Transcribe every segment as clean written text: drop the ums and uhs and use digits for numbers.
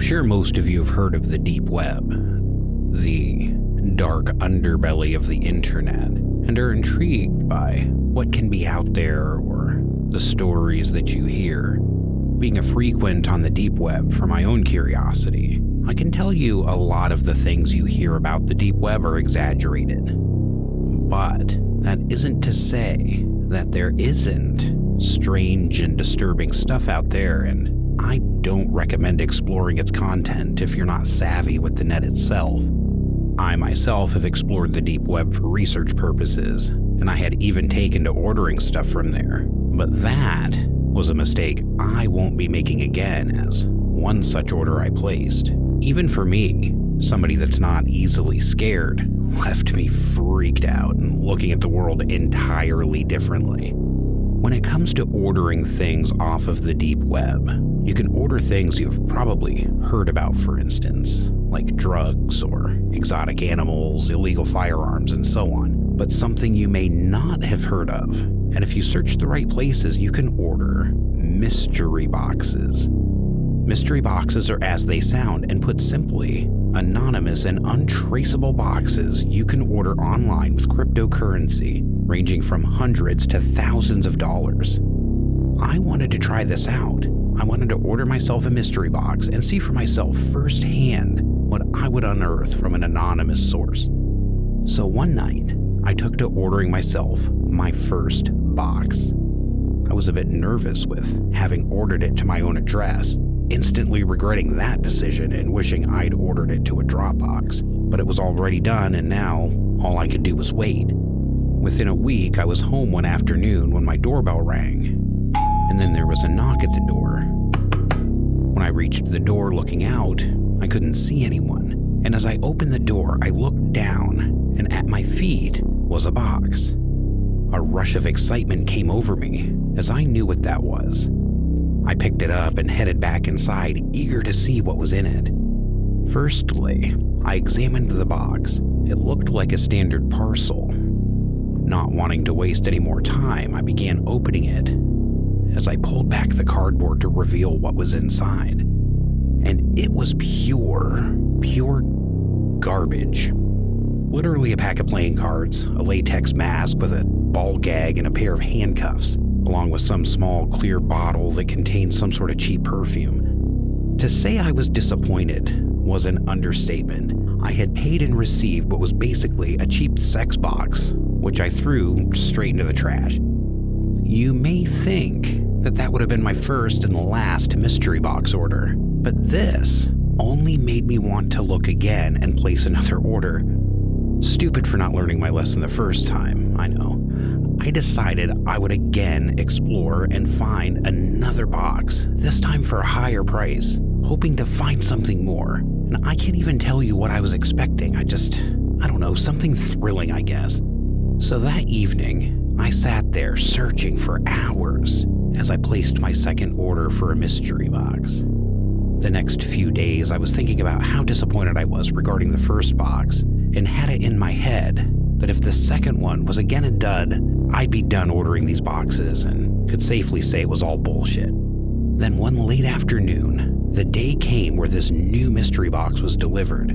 sure most of you have heard of the deep web, the dark underbelly of the internet, and are intrigued by what can be out there or the stories that you hear. Being a frequent on the deep web for my own curiosity, I can tell you a lot of the things you hear about the deep web are exaggerated. But that isn't to say that there isn't strange and disturbing stuff out there, and I don't recommend exploring its content if you're not savvy with the net itself. I myself have explored the deep web for research purposes, and I had even taken to ordering stuff from there. But that was a mistake I won't be making again, as one such order I placed, even for me, somebody that's not easily scared, left me freaked out and looking at the world entirely differently. When it comes to ordering things off of the deep web, you can order things you've probably heard about, for instance, like drugs or exotic animals, illegal firearms, and so on, but something you may not have heard of. And if you search the right places, you can order mystery boxes. Mystery boxes are as they sound, and put simply, anonymous and untraceable boxes you can order online with cryptocurrency, ranging from hundreds to thousands of dollars. I wanted to try this out. I wanted to order myself a mystery box and see for myself firsthand what I would unearth from an anonymous source. So one night, I took to ordering myself my first box. I was a bit nervous with having ordered it to my own address, instantly regretting that decision and wishing I'd ordered it to a Dropbox. But it was already done, and now all I could do was wait. Within a week, I was home one afternoon when my doorbell rang, and then there was a knock at the door. When I reached the door looking out, I couldn't see anyone, and as I opened the door, I looked down, and at my feet was a box. A rush of excitement came over me, as I knew what that was. I picked it up and headed back inside, eager to see what was in it. Firstly, I examined the box. It looked like a standard parcel. Not wanting to waste any more time, I began opening it. As I pulled back the cardboard to reveal what was inside, and it was pure garbage. Literally a pack of playing cards, a latex mask with a ball gag, and a pair of handcuffs, along with some small clear bottle that contained some sort of cheap perfume. To say I was disappointed was an understatement. I had paid and received what was basically a cheap sex box, which I threw straight into the trash. You may think that would have been my first and last mystery box order, but this only made me want to look again and place another order. Stupid for not learning my lesson the first time, I know. I decided I would again explore and find another box, this time for a higher price, hoping to find something more. And I can't even tell you what I was expecting. I don't know, something thrilling, I guess. So that evening, I sat there searching for hours as I placed my second order for a mystery box. The next few days, I was thinking about how disappointed I was regarding the first box, and had it in my head that if the second one was again a dud, I'd be done ordering these boxes and could safely say it was all bullshit. Then one late afternoon, the day came where this new mystery box was delivered.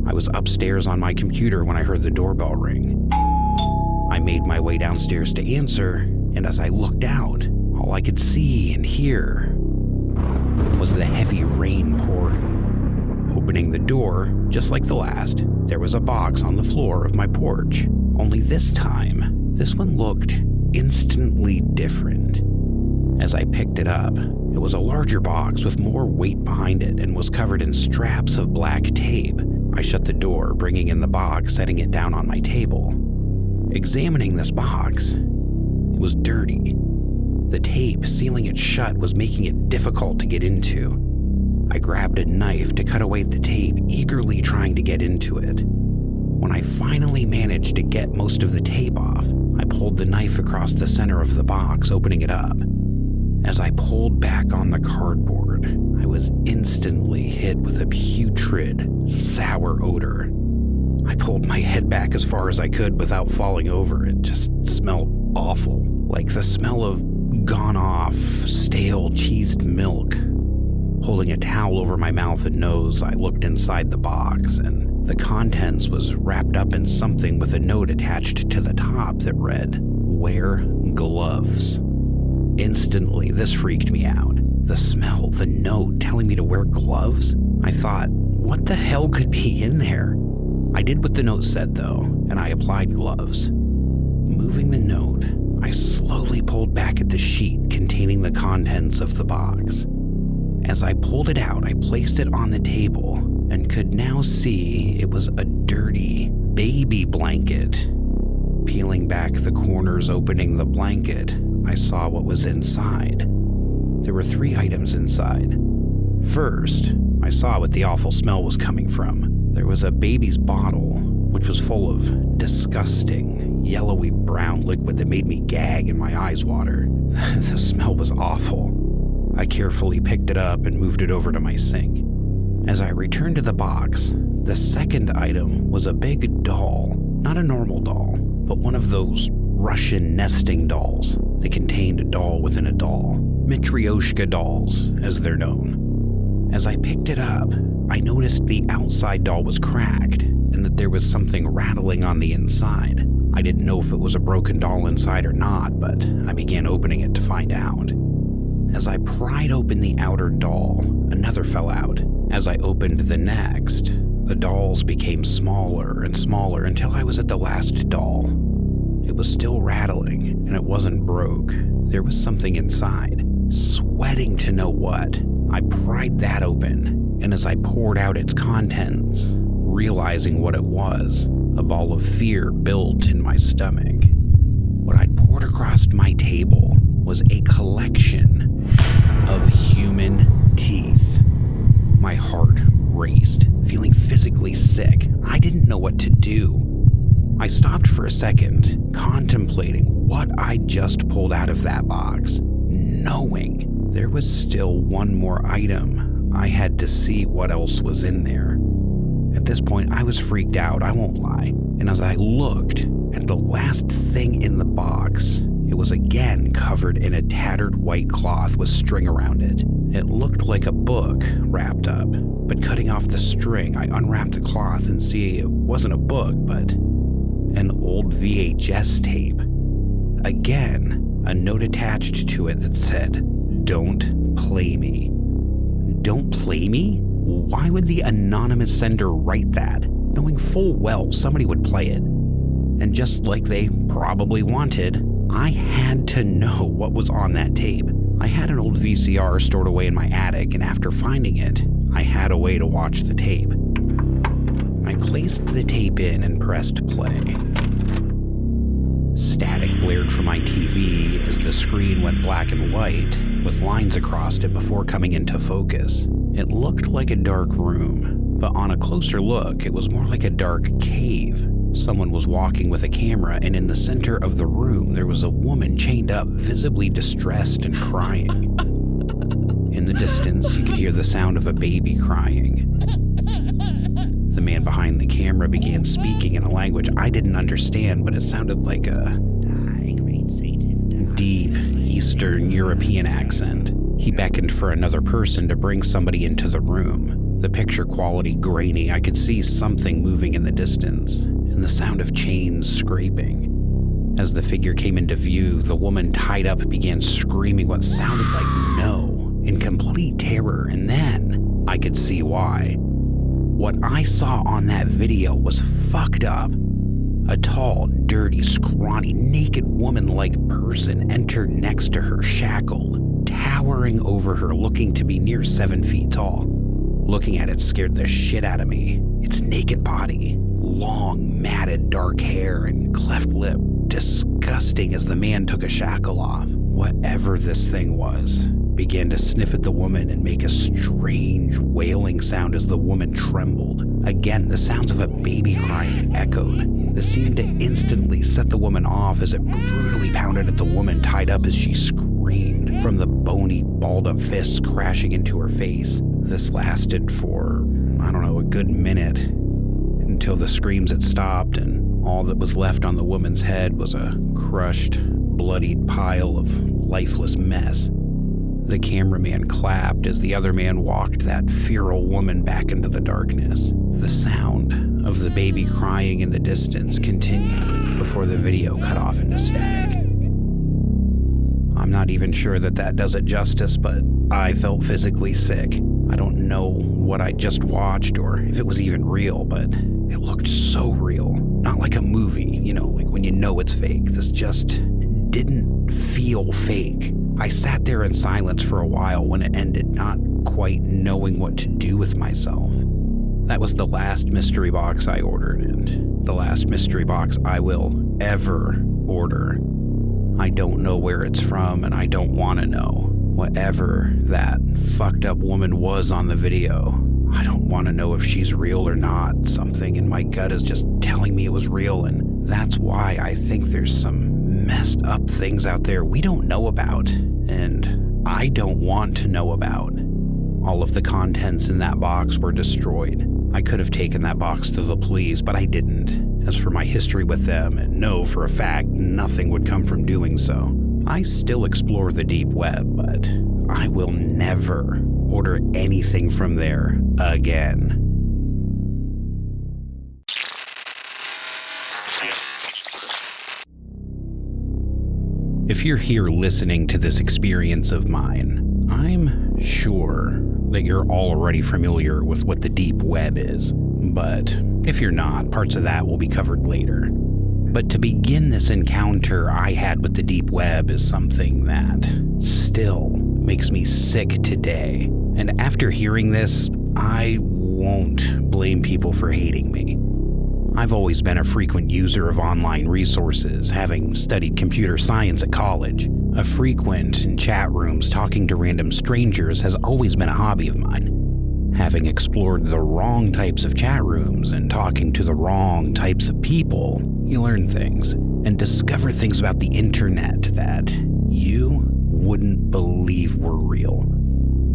I was upstairs on my computer when I heard the doorbell ring. I made my way downstairs to answer, and as I looked out, all I could see and hear was the heavy rain pouring. Opening the door, just like the last, there was a box on the floor of my porch. Only this time, this one looked instantly different. As I picked it up, it was a larger box with more weight behind it and was covered in straps of black tape. I shut the door, bringing in the box, setting it down on my table. Examining this box, it was dirty. The tape sealing it shut was making it difficult to get into. I grabbed a knife to cut away the tape, eagerly trying to get into it. When I finally managed to get most of the tape off, I pulled the knife across the center of the box, opening it up. As I pulled back on the cardboard, I was instantly hit with a putrid, sour odor. I pulled my head back as far as I could without falling over. It just smelled awful, like the smell of gone-off, stale cheesed milk. Holding a towel over my mouth and nose, I looked inside the box, and the contents was wrapped up in something with a note attached to the top that read, "Wear gloves." Instantly, this freaked me out. The smell, the note telling me to wear gloves? I thought, what the hell could be in there? I did what the note said though, and I applied gloves. Moving the note, I slowly pulled back at the sheet containing the contents of the box. As I pulled it out, I placed it on the table and could now see it was a dirty baby blanket. Peeling back the corners opening the blanket, I saw what was inside. There were 3 items inside. First, I saw what the awful smell was coming from. There was a baby's bottle, which was full of disgusting, yellowy brown liquid that made me gag and my eyes water. The smell was awful. I carefully picked it up and moved it over to my sink. As I returned to the box, the second item was a big doll. Not a normal doll, but one of those Russian nesting dolls that contained a doll within a doll. Matryoshka dolls, as they're known. As I picked it up, I noticed the outside doll was cracked and that there was something rattling on the inside. I didn't know if it was a broken doll inside or not, but I began opening it to find out. As I pried open the outer doll, another fell out. As I opened the next, the dolls became smaller and smaller until I was at the last doll. It was still rattling, and it wasn't broke. There was something inside. Sweating to know what, I pried that open, and as I poured out its contents, realizing what it was, a ball of fear built in my stomach. What I'd poured across my table was a collection of human teeth. My heart raced, feeling physically sick. I didn't know what to do. I stopped for a second, contemplating what I just pulled out of that box, knowing there was still one more item. I had to see what else was in there. At this point, I was freaked out, I won't lie. And as I looked at the last thing in the box, it was again covered in a tattered white cloth with string around it. It looked like a book wrapped up, but cutting off the string, I unwrapped the cloth and see it wasn't a book, but an old VHS tape. Again, a note attached to it that said, "Don't play me." Don't play me? Why would the anonymous sender write that, knowing full well somebody would play it? And just like they probably wanted, I had to know what was on that tape. I had an old VCR stored away in my attic, and after finding it, I had a way to watch the tape. I placed the tape in and pressed play. Static blared from my TV as the screen went black and white, with lines across it before coming into focus. It looked like a dark room, but on a closer look, it was more like a dark cave. Someone was walking with a camera, and in the center of the room, there was a woman chained up, visibly distressed and crying. In the distance, you could hear the sound of a baby crying. The man behind the camera began speaking in a language I didn't understand, but it sounded like a deep Eastern European accent. He beckoned for another person to bring somebody into the room. The picture quality grainy, I could see something moving in the distance, and the sound of chains scraping. As the figure came into view, the woman tied up began screaming what sounded like no, in complete terror, and then I could see why. What I saw on that video was fucked up. A tall, dirty, scrawny, naked woman-like person entered next to her, shackled, towering over her, looking to be near 7 feet tall. Looking at it scared the shit out of me. Its naked body, long, matted, dark hair, and cleft lip, disgusting as the man took a shackle off. Whatever this thing was, began to sniff at the woman and make a strange wailing sound as the woman trembled. Again, the sounds of a baby crying echoed. This seemed to instantly set the woman off as it brutally pounded at the woman tied up as she screamed, from the bony, balled-up fists crashing into her face. This lasted for, a good minute, until the screams had stopped and all that was left on the woman's head was a crushed, bloodied pile of lifeless mess. The cameraman clapped as the other man walked that feral woman back into the darkness. The sound of the baby crying in the distance continued before the video cut off into static. I'm not even sure that does it justice, but I felt physically sick. I don't know what I just watched or if it was even real, but it looked so real. Not like a movie, like when you know it's fake. This just didn't feel fake. I sat there in silence for a while when it ended, not quite knowing what to do with myself. That was the last mystery box I ordered, and the last mystery box I will ever order. I don't know where it's from, and I don't want to know. Whatever that fucked up woman was on the video, I don't want to know if she's real or not. Something in my gut is just telling me it was real, and that's why I think there's some messed up things out there we don't know about, and I don't want to know about. All of the contents in that box were destroyed. I could have taken that box to the police, but I didn't. As for my history with them, and know for a fact nothing would come from doing so, I still explore the deep web, but I will never order anything from there again. If you're here listening to this experience of mine, I'm sure that you're already familiar with what the deep web is. But if you're not, parts of that will be covered later. But to begin this encounter I had with the deep web is something that still makes me sick today. And after hearing this, I won't blame people for hating me. I've always been a frequent user of online resources, having studied computer science at college. A frequent in chat rooms talking to random strangers has always been a hobby of mine. Having explored the wrong types of chat rooms and talking to the wrong types of people, you learn things and discover things about the internet that you wouldn't believe were real.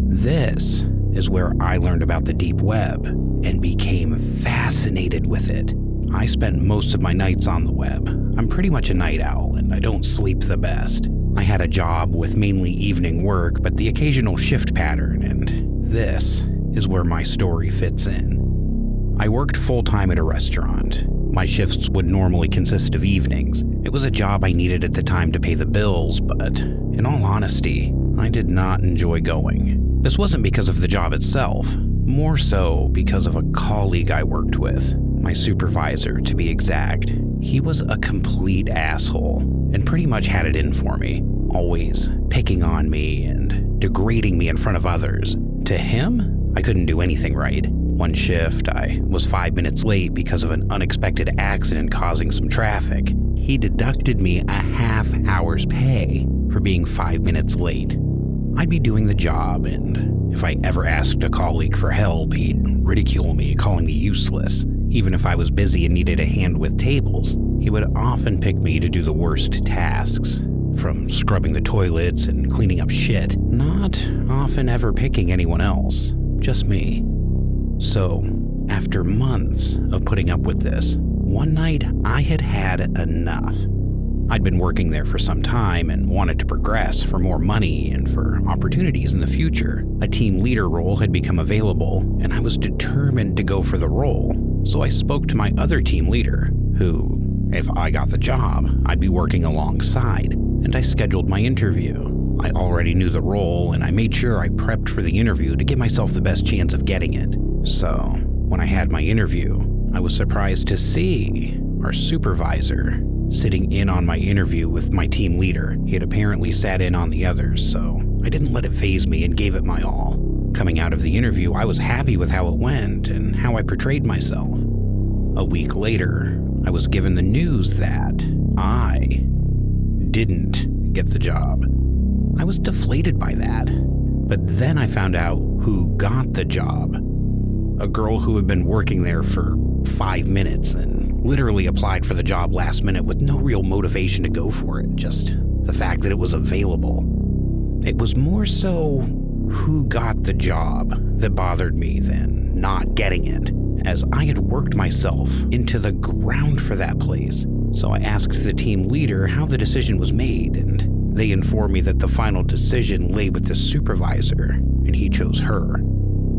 This is where I learned about the deep web and became fascinated with it. I spent most of my nights on the web. I'm pretty much a night owl and I don't sleep the best. I had a job with mainly evening work, but the occasional shift pattern, and this is where my story fits in. I worked full-time at a restaurant. My shifts would normally consist of evenings. It was a job I needed at the time to pay the bills, but in all honesty, I did not enjoy going. This wasn't because of the job itself, more so because of a colleague I worked with, my supervisor to be exact. He was a complete asshole and pretty much had it in for me, always picking on me and degrading me in front of others. To him, I couldn't do anything right. One shift, I was 5 minutes late because of an unexpected accident causing some traffic. He deducted me a half hour's pay for being 5 minutes late. I'd be doing the job, and if I ever asked a colleague for help, he'd ridicule me, calling me useless. Even if I was busy and needed a hand with tables, he would often pick me to do the worst tasks, from scrubbing the toilets and cleaning up shit, not often ever picking anyone else, just me. So, after months of putting up with this, one night I had had enough. I'd been working there for some time and wanted to progress for more money and for opportunities in the future. A team leader role had become available, and I was determined to go for the role. So I spoke to my other team leader, who, if I got the job, I'd be working alongside, and I scheduled my interview. I already knew the role, and I made sure I prepped for the interview to give myself the best chance of getting it. So, when I had my interview, I was surprised to see our supervisor sitting in on my interview with my team leader. He had apparently sat in on the others, so I didn't let it faze me and gave it my all. Coming out of the interview, I was happy with how it went and how I portrayed myself. A week later, I was given the news that I didn't get the job. I was deflated by that, but then I found out who got the job. A girl who had been working there for 5 minutes and literally applied for the job last minute with no real motivation to go for it, just the fact that it was available. It was more so who got the job that bothered me than not getting it, as I had worked myself into the ground for that place. So I asked the team leader how the decision was made, and They informed me that the final decision lay with the supervisor, and he chose her.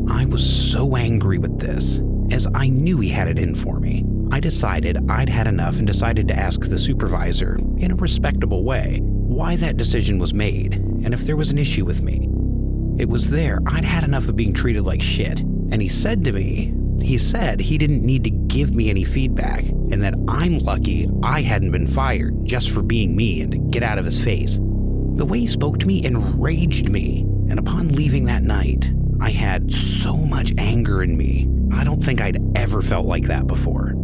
I was so angry with this, as I knew he had it in for me. I decided I'd had enough and decided to ask the supervisor, in a respectable way, why that decision was made, and if there was an issue with me. It was there. I'd had enough of being treated like shit, and he said he didn't need to give me any feedback, and that I'm lucky I hadn't been fired just for being me and to get out of his face. The way he spoke to me enraged me, and upon leaving that night, I had so much anger in me. I don't think I'd ever felt like that before.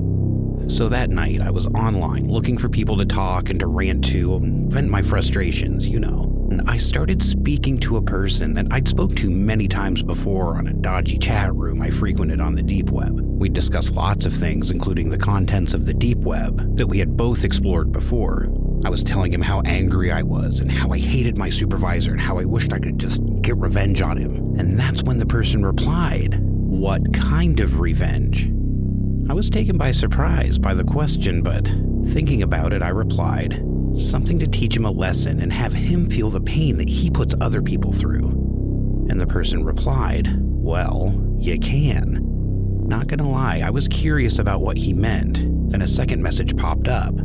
So that night, I was online looking for people to talk and to rant to and vent my frustrations, And I started speaking to a person that I'd spoke to many times before on a dodgy chat room I frequented on the deep web. We'd discussed lots of things, including the contents of the deep web that we had both explored before. I was telling him how angry I was and how I hated my supervisor and how I wished I could just get revenge on him. And that's when the person replied, "What kind of revenge?" I was taken by surprise by the question, but thinking about it, I replied, "Something to teach him a lesson and have him feel the pain that he puts other people through." And the person replied, "Well, you can." Not gonna lie, I was curious about what he meant. Then a second message popped up.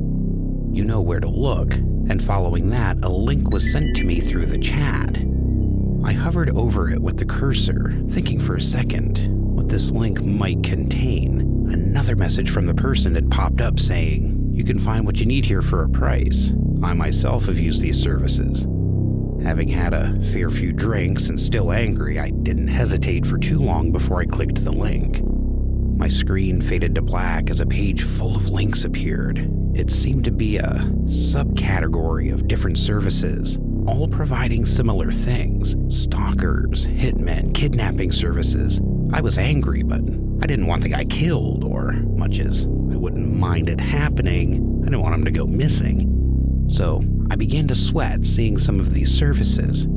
"You know where to look." And following that, a link was sent to me through the chat. I hovered over it with the cursor, thinking for a second what this link might contain. Another message from the person had popped up saying, "You can find what you need here for a price. I myself have used these services." Having had a fair few drinks and still angry, I didn't hesitate for too long before I clicked the link. My screen faded to black as a page full of links appeared. It seemed to be a subcategory of different services, all providing similar things: stalkers, hitmen, kidnapping services. I was angry, but I didn't want the guy killed, or much as I wouldn't mind it happening, I didn't want him to go missing. So I began to sweat seeing some of these services.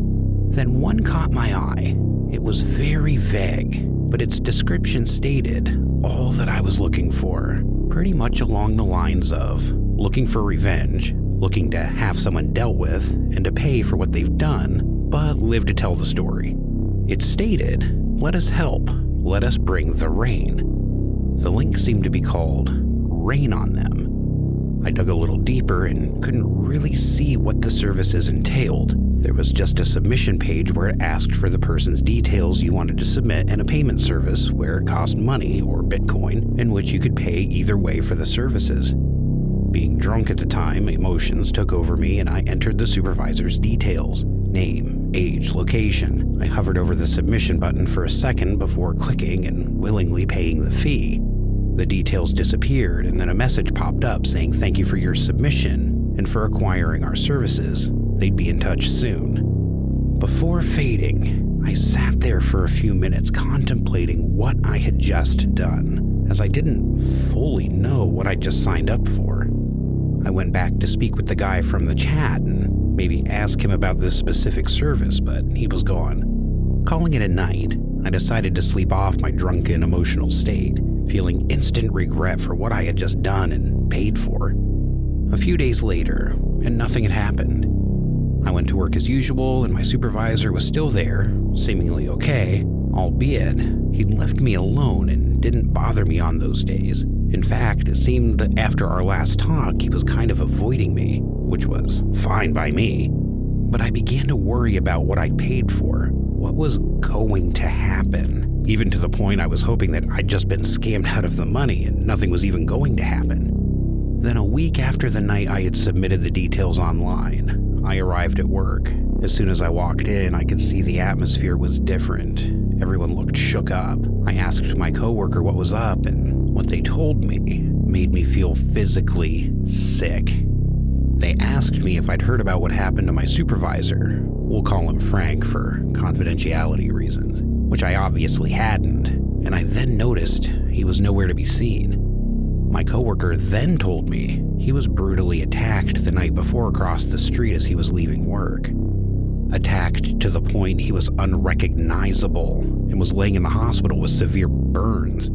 Then one caught my eye. It was very vague, but its description stated all that I was looking for, pretty much along the lines of looking for revenge, looking to have someone dealt with and to pay for what they've done, but live to tell the story. It stated, "Let us help. Let us bring the rain." The link seemed to be called Rain on Them. I dug a little deeper and couldn't really see what the services entailed. There was just a submission page where it asked for the person's details you wanted to submit and a payment service where it cost money or Bitcoin in which you could pay either way for the services. Being drunk at the time, emotions took over me and I entered the supervisor's details: name, age, location. I hovered over the submission button for a second before clicking and willingly paying the fee. The details disappeared and then a message popped up saying thank you for your submission and for acquiring our services. They'd be in touch soon. Before fading, I sat there for a few minutes contemplating what I had just done, as I didn't fully know what I just signed up for. I went back to speak with the guy from the chat and maybe ask him about this specific service, but he was gone. Calling it a night, I decided to sleep off my drunken emotional state, feeling instant regret for what I had just done and paid for. A few days later, and nothing had happened. I went to work as usual and my supervisor was still there, seemingly okay, albeit he'd left me alone and didn't bother me on those days. In fact, it seemed after our last talk he was kind of avoiding me, which was fine by me. But I began to worry about what I'd paid for, what was going to happen, even to the point I was hoping that I'd just been scammed out of the money and nothing was even going to happen. Then a week after the night I had submitted the details online, I arrived at work. As soon as I walked in, I could see the atmosphere was different. Everyone looked shook up. I asked my coworker what was up, and what they told me made me feel physically sick. They asked me if I'd heard about what happened to my supervisor. We'll call him Frank for confidentiality reasons, which I obviously hadn't, and I then noticed he was nowhere to be seen. My coworker then told me he was brutally attacked the night before across the street as he was leaving work. Attacked to the point he was unrecognizable and was laying in the hospital with severe burns.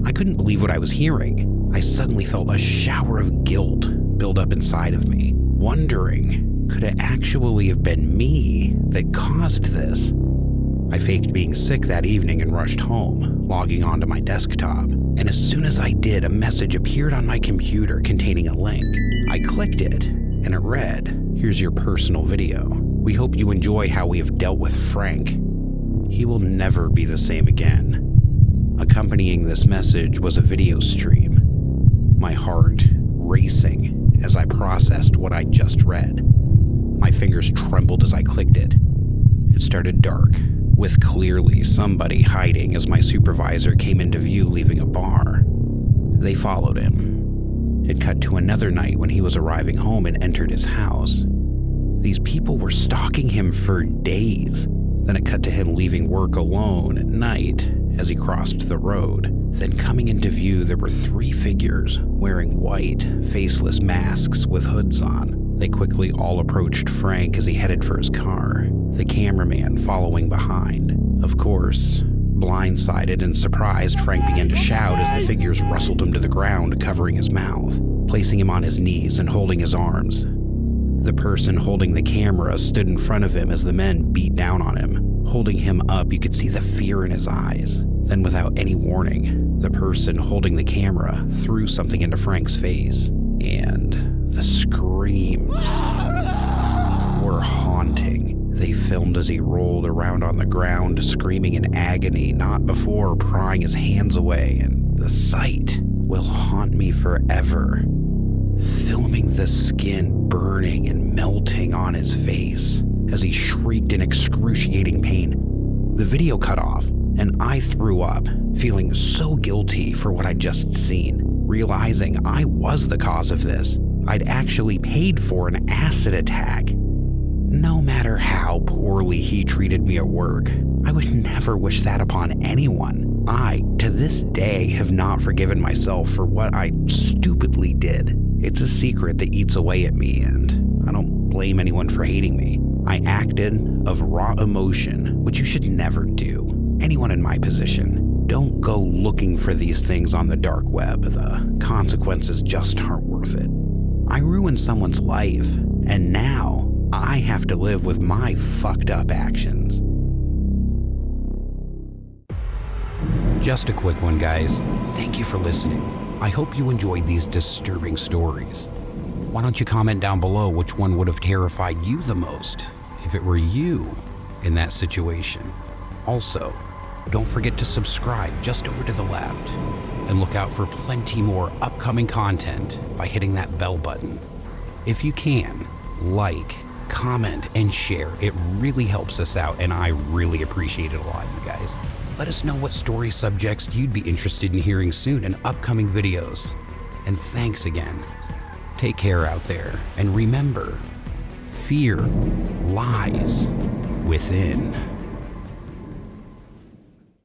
I couldn't believe what I was hearing. I suddenly felt a shower of guilt build up inside of me, wondering, Could it actually have been me that caused this? I faked being sick that evening and rushed home, logging onto my desktop. And as soon as I did, a message appeared on my computer containing a link. I clicked it, and it read, "Here's your personal video. We hope you enjoy how we have dealt with Frank. He will never be the same again." Accompanying this message was a video stream. My heart racing as I processed what I just read. My fingers trembled as I clicked it. It started dark, with clearly somebody hiding as my supervisor came into view leaving a bar. They followed him. It cut to another night when he was arriving home and entered his house. These people were stalking him for days. Then it cut to him leaving work alone at night as he crossed the road. Then coming into view, there were 3 figures wearing white, faceless masks with hoods on. They quickly all approached Frank as he headed for his car, the cameraman following behind. Of course, blindsided and surprised, Frank began to shout as the figures wrestled him to the ground, covering his mouth, placing him on his knees and holding his arms. The person holding the camera stood in front of him as the men beat down on him. Holding him up, you could see the fear in his eyes. Then without any warning, the person holding the camera threw something into Frank's face, and the screams were haunting. They filmed as he rolled around on the ground, screaming in agony, not before prying his hands away, and the sight will haunt me forever. Filming the skin burning and melting on his face as he shrieked in excruciating pain. The video cut off, and I threw up, feeling so guilty for what I'd just seen, realizing I was the cause of this. I'd actually paid for an acid attack. No matter how poorly he treated me at work, I would never wish that upon anyone. I, to this day, have not forgiven myself for what I stupidly did. It's a secret that eats away at me, and I don't blame anyone for hating me. I acted of raw emotion, which you should never do. Anyone in my position, don't go looking for these things on the dark web. The consequences just aren't worth it. I ruined someone's life, and now I have to live with my fucked up actions. Just a quick one, guys. Thank you for listening. I hope you enjoyed these disturbing stories. Why don't you comment down below which one would have terrified you the most if it were you in that situation? Also, don't forget to subscribe just over to the left and look out for plenty more upcoming content by hitting that bell button. If you can, like, comment, and share. It really helps us out, and I really appreciate it a lot, you guys. Let us know what story subjects you'd be interested in hearing soon in upcoming videos. And thanks again. Take care out there, and remember, fear lies within.